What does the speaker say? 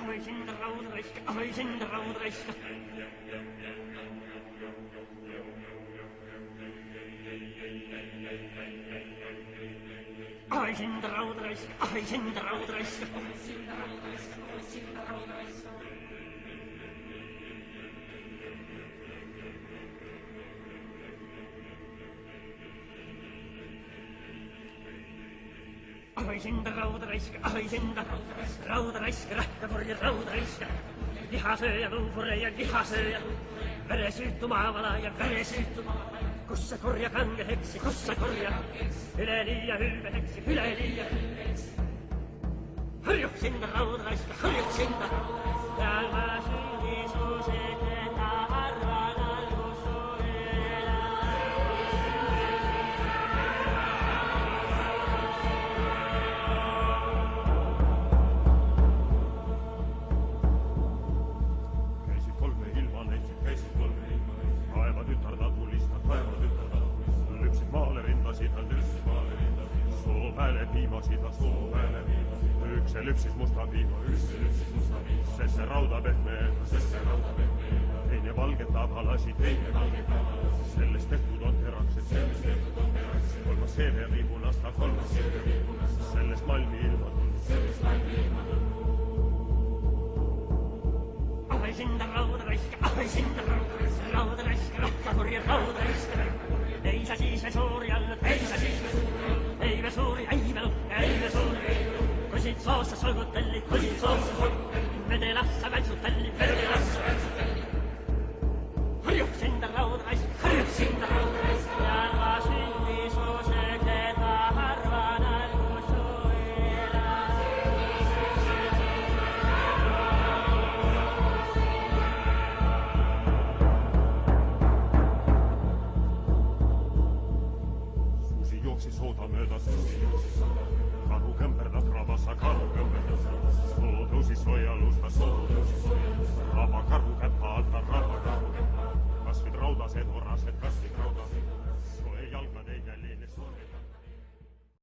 ahoi sind raudraisk, ahoi sind raudraisk. Ahoi sind raudraisk, ahoi sind raudraisk. Ahoi sind raudraisk, ahoi sind raudraisk, rähkapurje raudraisk. Lihasööja, luufureja, lihasööja. Veresyyttu maavala ja veresyyttu. Kussa korja kange heksi, kussa korja. Yle liia hylve heksi, yle liia. Hörjuh sinna raudraisk, hörjuh sinna. Ja mä synnisuus etetä arvan alkusuudella. Se lypsis musta piima, sest see rauda pehme, teine valgetab halasid, sellest tehtud on teraksed, kolmas seeveri punasta kolmas, sellest malmi ilmatud. Ahoi sinna raudraisk, ahoi sinna raudraisk, rahkakurje raudraisk. Ei sa siis me suuri olnud, ei sa siis me suuri, ei me suuri, ei me suuri. Kusid soossa solgutelli, kusid soossa solgutelli, vedelassa vältsutelli, vedelassa vältsutelli. Hörjuh sinna raudraisk, hörjuh sinna raudraisk. Ja ma sünnisuuse keda harvan algusuela. Susi jooksis sooda möödas, karu kõmberdas rabassa, karu kõmberdas. Soo tõusis soja alustas, raba karu käpa alta, raba karu käpa. Kasvid raudased, orased, kasvid raudased. Soe jalgad ei käline, soe